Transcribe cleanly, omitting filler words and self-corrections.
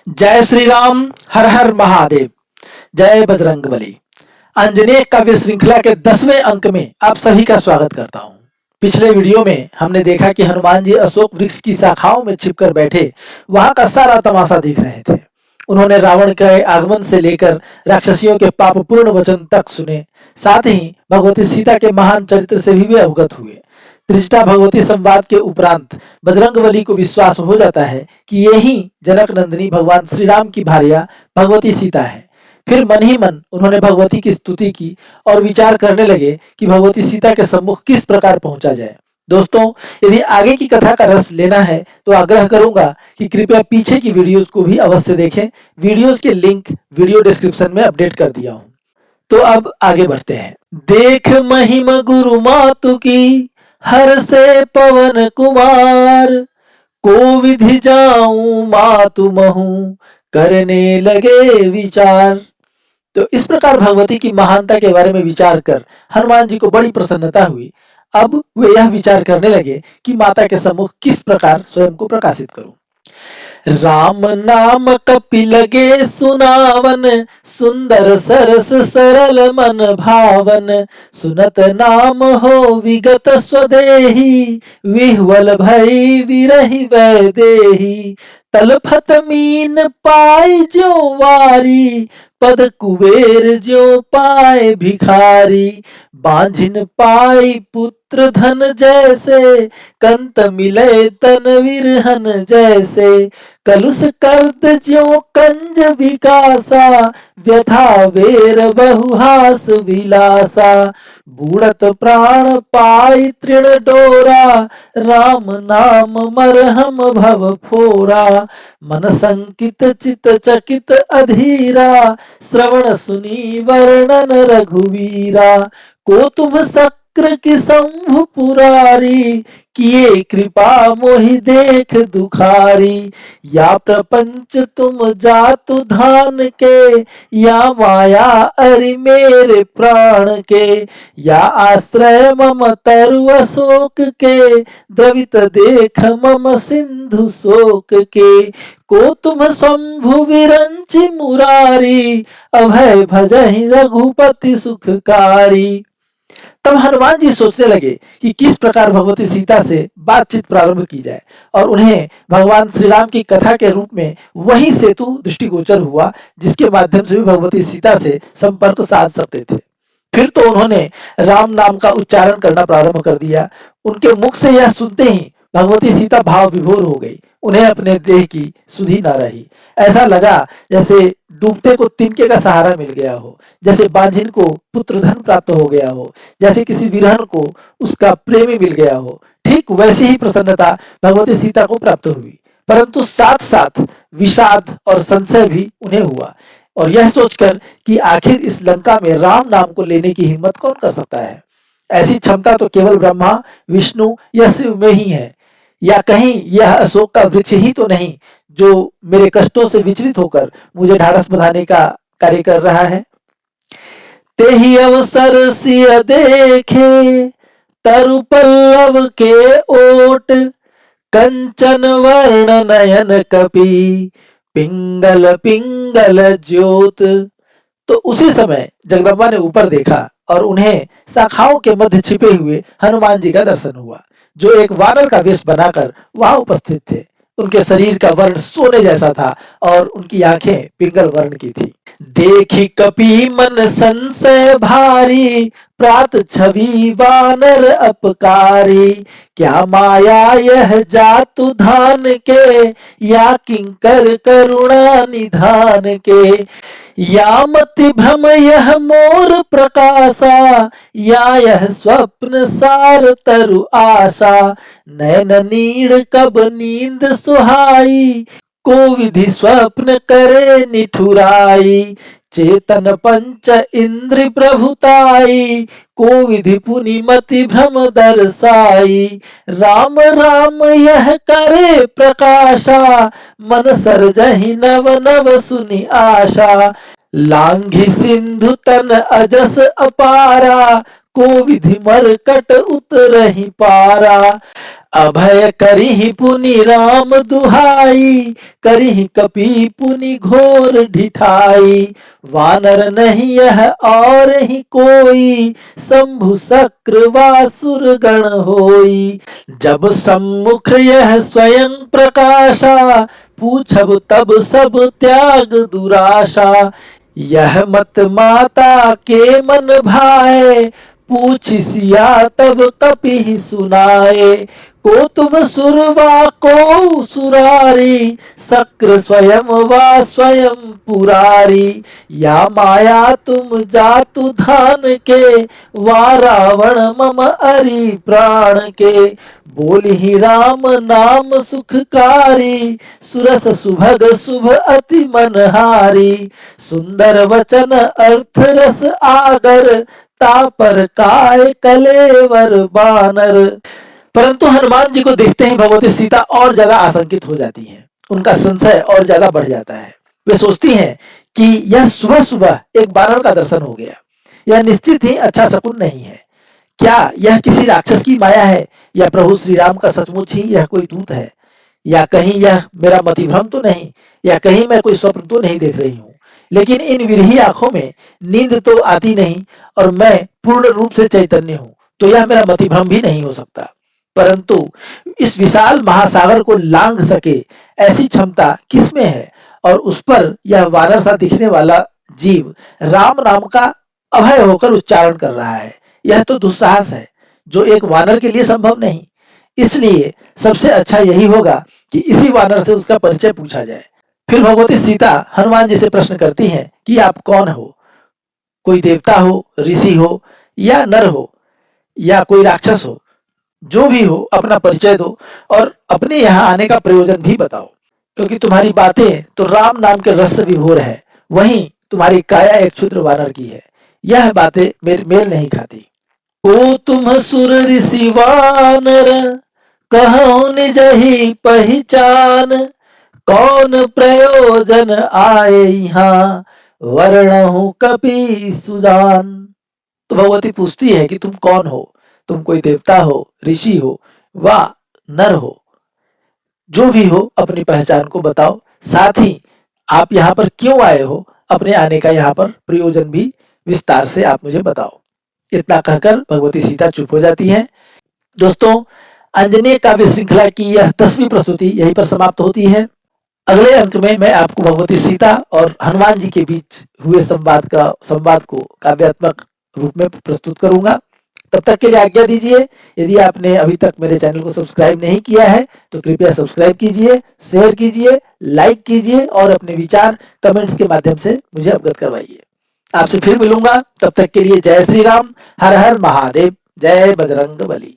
जय श्री राम, हर हर महादेव, जय बजरंगबली। आंजनेय काव्य श्रृंखला के 10वें अंक में आप सभी का स्वागत करता हूं। पिछले वीडियो में हमने देखा कि हनुमान जी अशोक वृक्ष की शाखाओं में छिपकर बैठे वहां का सारा तमाशा देख रहे थे। उन्होंने रावण के आगमन से लेकर राक्षसियों के पापपूर्ण वचन तक सुने। साथ ही भगवती सीता के महान चरित्र से भी वे अवगत हुए। त्रिजटा भगवती संवाद के उपरांत बजरंगबली को विश्वास हो जाता है कि यही जनक नंदिनी भगवान श्री राम की भार्या भगवती सीता है। फिर मन ही मन उन्होंने भगवती की स्तुति की और विचार करने लगे कि भगवती सीता के सम्मुख किस प्रकार पहुंचा जाए। दोस्तों, यदि आगे की कथा का रस लेना है तो आग्रह करूंगा कि कृपया पीछे की वीडियोस को भी अवश्य देखें। वीडियोस के लिंक वीडियो डिस्क्रिप्शन में अपडेट कर दिया हूं। तो अब आगे बढ़ते हैं। देख महिम गुरु मातु की, हर से पवन कुमार, को विधि जाऊं मातु महु, करने लगे विचार। तो इस प्रकार भगवती की महानता के बारे में विचार कर हनुमान जी को बड़ी प्रसन्नता हुई। अब वे यह विचार करने लगे कि माता के सम्मुख किस प्रकार स्वयं को प्रकाशित करूं। राम नाम कपि लगे सुनावन, सुंदर सरस सरल मन भावन, सुनत नाम हो विगत स्वदेही, विह्वल भई विरहि वैदेही। तलफत मीन पाई ज्यों वारी, पद कुबेर ज्यों पाए भिखारी। बांझिन पाई पुत्र धन जैसे, कंत मिले तन विरहन जैसे। कलुष कर्द ज्यों कंज विकासा, व्यथा वेर बहुहास विलासा। बूढ़त प्राण पाई तृण डोरा, राम नाम मरहम भव फोरा। मन संकित चित चकित अधीरा, श्रवण सुनी वर्णन रघुवीरा। को तुम शक्र की शंभु पुरारी, किए कृपा मोहि देख दुखारी। या प्रपंच तुम जातु धान के, या माया अरि मेरे प्राण के। या आश्रय मम तरु अशोक के, द्रवित देख मम सिंधु शोक के। को तुम शंभु विरंचि मुरारी, अभय भजहि रघुपति सुखकारी। तब हनुमान जी सोचने लगे कि किस प्रकार भगवती सीता से बातचीत प्रारंभ की जाए और उन्हें भगवान श्री राम की कथा के रूप में वही सेतु दृष्टिगोचर हुआ जिसके माध्यम से भी भगवती सीता से संपर्क साध सकते थे। फिर तो उन्होंने राम नाम का उच्चारण करना प्रारंभ कर दिया। उनके मुख से यह सुनते ही भगवती सीता भाव विभोर हो गई। उन्हें अपने देह की सुधि न रही। ऐसा लगा जैसे डूबते को तिनके का सहारा मिल गया हो, जैसे बांझिन को पुत्र धन प्राप्त हो गया हो, जैसे किसी विरहन को उसका प्रेमी मिल गया हो। ठीक वैसी ही प्रसन्नता भगवती सीता को प्राप्त हुई, परंतु साथ साथ विषाद और संशय भी उन्हें हुआ और यह सोचकर कि आखिर इस लंका में राम नाम को लेने की हिम्मत कौन कर सकता है। ऐसी क्षमता तो केवल ब्रह्मा, विष्णु या शिव में ही है। या कहीं यह अशोक का वृक्ष ही तो नहीं जो मेरे कष्टों से विचलित होकर मुझे ढाढ़स बंधाने का कार्य कर रहा है। ते ही अवसर सिय देखे, तरु पल्लव के ओट। कंचन वर्ण नयन कपि, पिंगल पिंगल ज्योत। तो उसी समय जगदम्बा ने ऊपर देखा और उन्हें शाखाओं के मध्य छिपे हुए हनुमान जी का दर्शन हुआ, जो एक वानर का वेश बनाकर वहां उपस्थित थे। उनके शरीर का वर्ण सोने जैसा था और उनकी आंखें पिंगल वर्ण की थी। देखी कपि मन संशय भारी, प्रात छवि वानर अपकारी। क्या माया यह जातु धान के, या किंकर करुणा निधान के। या मति भ्रम यह मोर प्रकाशा, या यह स्वप्न सार तरु आशा। नयन नीड़ कब नींद सुहाई, को विधि स्वप्न करे निठुराई। चेतन पंच इंद्र प्रभुताई, को विधि पुनि मति भ्रम दर्शाई। राम राम यह करे प्रकाशा, मन सरजहि नव नव सुनि आशा। लांघि सिंधु तन अजस अपारा, को विधि मरकट उतरहि पारा। अभय करिहि पुनि राम दुहाई, करिहि कपि पुनि घोर ढिठाई। वानर नहीं यह और ही कोई, शंभु शक्र वासुर गण होई। जब सम्मुख यह स्वयं प्रकाशा, पूछब तब सब त्याग दुराशा। यह मत माता के मन भाए, पूछि सिया तब कपि सुनाए। को तुम सुरवा को सुरारी, शक्र स्वयं वा स्वयं पुरारी। या माया तुम जातु धान के, वा रावण मम अरि प्राण के। बोलिहि राम नाम सुखकारी, सुरस सुभग शुभ अति मनहारी। सुंदर वचन अर्थ रस आगर, तापर काय कलेवर बानर। परंतु हनुमान जी को देखते ही भगवती सीता और ज्यादा आशंकित हो जाती हैं। उनका संशय और ज्यादा बढ़ जाता है। वे सोचती हैं कि यह सुबह सुबह एक बानर का दर्शन हो गया, यह निश्चित ही अच्छा शकुन नहीं है। क्या यह किसी राक्षस की माया है, या प्रभु श्री राम का सचमुच ही यह कोई दूत है, या कहीं यह मेरा मतिभ्रम तो नहीं, या कहीं मैं कोई स्वप्न तो नहीं देख रही हूँ। लेकिन इन विरही आंखों में नींद तो आती नहीं, और मैं पूर्ण रूप से चैतन्य हूँ, तो यह मेरा मतिभ्रम भी नहीं हो सकता। परंतु इस विशाल महासागर को लांघ सके ऐसी क्षमता किसमें है, और उस पर यह वानर सा दिखने वाला जीव राम नाम का अभय होकर उच्चारण कर रहा है। यह तो दुस्साहस है जो एक वानर के लिए संभव नहीं। इसलिए सबसे अच्छा यही होगा कि इसी वानर से उसका परिचय पूछा जाए। फिर भगवती सीता हनुमान जी से प्रश्न करती हैं कि आप कौन हो, कोई देवता हो, ऋषि हो, या नर हो, या कोई राक्षस हो। जो भी हो अपना परिचय दो, और अपने यहाँ आने का प्रयोजन भी बताओ, क्योंकि तुम्हारी बातें तो राम नाम के रस से विभोर है, वहीं तुम्हारी काया एक क्षुद्र वानर की है। यह बातें मेरे मेल नहीं खाती। ओ तुम सुर ऋषि वानर, कहो निज ही पहचान। कौन प्रयोजन आए यहाँ, वर्णहु कपि सुजान। तो भगवती पूछती है कि तुम कौन हो, तुम कोई देवता हो, ऋषि हो, वा नर हो। जो भी हो अपनी पहचान को बताओ, साथ ही आप यहाँ पर क्यों आए हो, अपने आने का यहाँ पर प्रयोजन भी विस्तार से आप मुझे बताओ। इतना कहकर भगवती सीता चुप हो जाती हैं। दोस्तों, अंजनी काव्य श्रृंखला की यह 10वीं प्रस्तुति यहीं पर समाप्त होती है। अगले अंक में मैं आपको भगवती सीता और हनुमान जी के बीच हुए संवाद को काव्यात्मक रूप में प्रस्तुत करूंगा। तब तक के लिए आज्ञा दीजिए। यदि आपने अभी तक मेरे चैनल को सब्सक्राइब नहीं किया है तो कृपया सब्सक्राइब कीजिए, शेयर कीजिए, लाइक कीजिए और अपने विचार कमेंट्स के माध्यम से मुझे अवगत करवाइए। आपसे फिर मिलूंगा, तब तक के लिए जय श्री राम, हर हर महादेव, जय बजरंग बली।